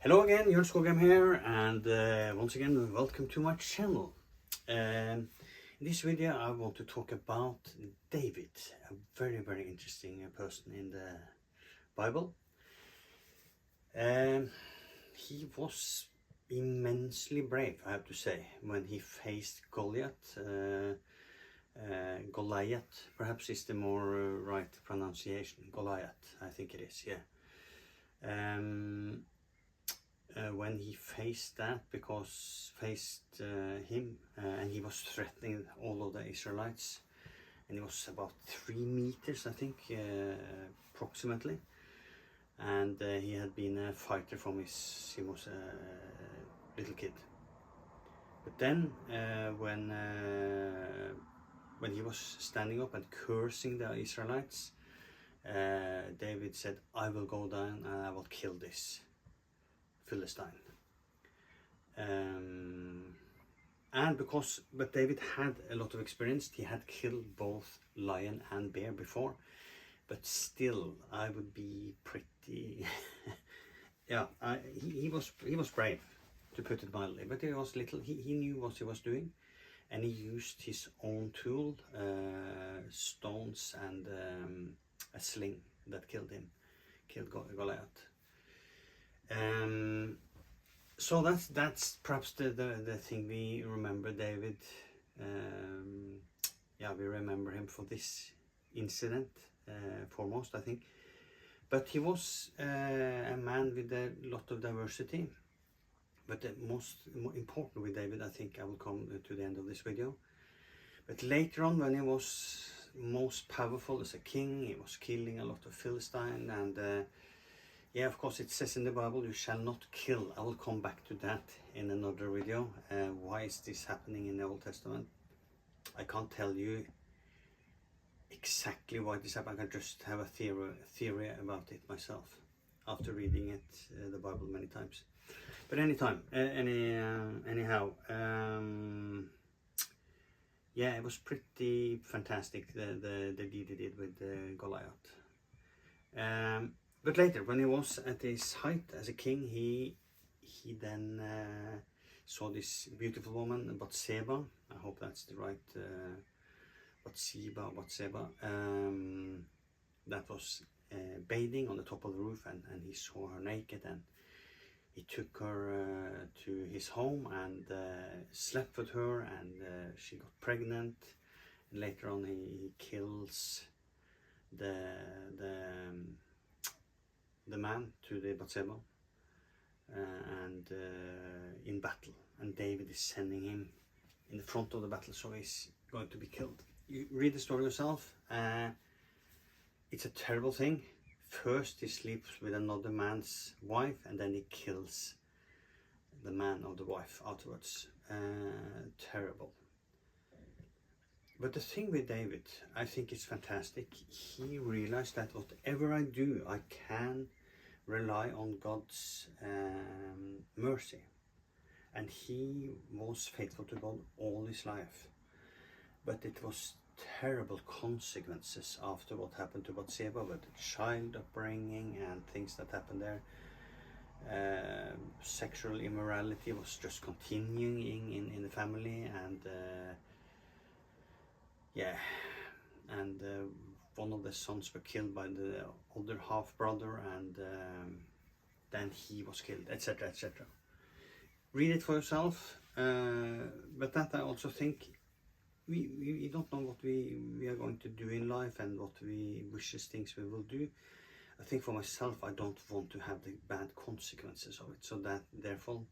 Hello again, Jørn Skogheim here, and once again welcome to my channel. In this video I want to talk about David, a very interesting person in the Bible. He was immensely brave, I have to say, when he faced Goliath. Goliath perhaps is the more right pronunciation. Goliath, I think it is, yeah. When he faced that, him, and he was threatening all of the Israelites, and he was about 3 meters, I think, approximately, and he had been a fighter from he was a little kid. But then when he was standing up and cursing the Israelites, David said, "I will go down and I will kill this Philistine." But David had a lot of experience. He had killed both lion and bear before, but still I would be pretty yeah, he was brave, to put it mildly, but he was little. He knew what he was doing, and he used his own tool, stones and a sling that killed Goliath. So that's perhaps the thing we remember David. Yeah, we remember him for this incident foremost, I think. But he was a man with a lot of diversity. But the most important with David, I think I will come to the end of this video. But later on, when he was most powerful as a king, he was killing a lot of Philistines, and yeah, of course it says in the Bible, "You shall not kill." I will come back to that in another video. Why is this happening in the Old Testament? I can't tell you exactly why this happened. I can just have a theory about it myself after reading it, the Bible, many times. But anyhow, yeah, it was pretty fantastic, the deed he did with Goliath. But later, when he was at his height as a king, he then saw this beautiful woman, Bathsheba. I hope that's the right Bathsheba. That was bathing on the top of the roof, and he saw her naked, and he took her to his home and slept with her, and she got pregnant. And later on, he kills the man to the Bathsheba, and in battle, and David is sending him in the front of the battle, so he's going to be killed. You read the story yourself. It's a terrible thing. First he sleeps with another man's wife, and then he kills the man of the wife afterwards. Terrible. But the thing with David, I think it's fantastic. He realized that whatever I do, I can rely on God's mercy. And he was faithful to God all his life. But it was terrible consequences after what happened to Bathsheba, with the child upbringing and things that happened there. Sexual immorality was just continuing in the family, and yeah, and one of the sons were killed by the other half brother, and then he was killed, etc., etc. Read it for yourself. But that, I also think, we don't know what we are going to do in life, and what we wishes things we will do. I think for myself, I don't want to have the bad consequences of it, so that therefore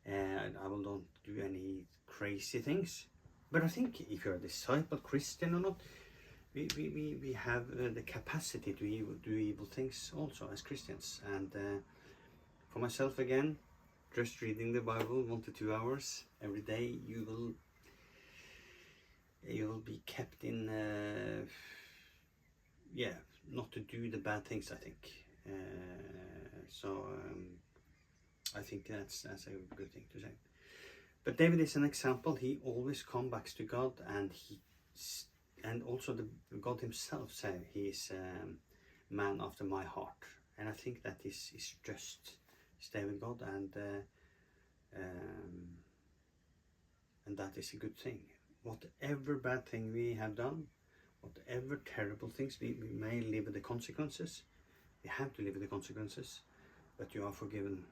I will not do any crazy things. But I think if you're a disciple, Christian or not, we have the capacity to do evil things also as Christians. And for myself, again, just reading the Bible 1 to 2 hours every day, you will be kept in yeah, not to do the bad things, I think. So I think that's a good thing to say. But David is an example. He always comes back to God, and also God himself said he is man after my heart. And I think that is just stay with God, and that is a good thing. Whatever bad thing we have done, whatever terrible things, we may live with the consequences. We have to live with the consequences, but you are forgiven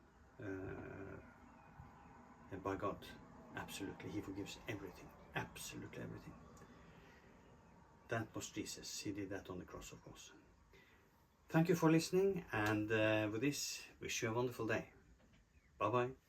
by God. Absolutely, He forgives everything, absolutely everything. That was Jesus. He did that on the cross, of course. Thank you for listening, and with this, wish you a wonderful day. Bye bye.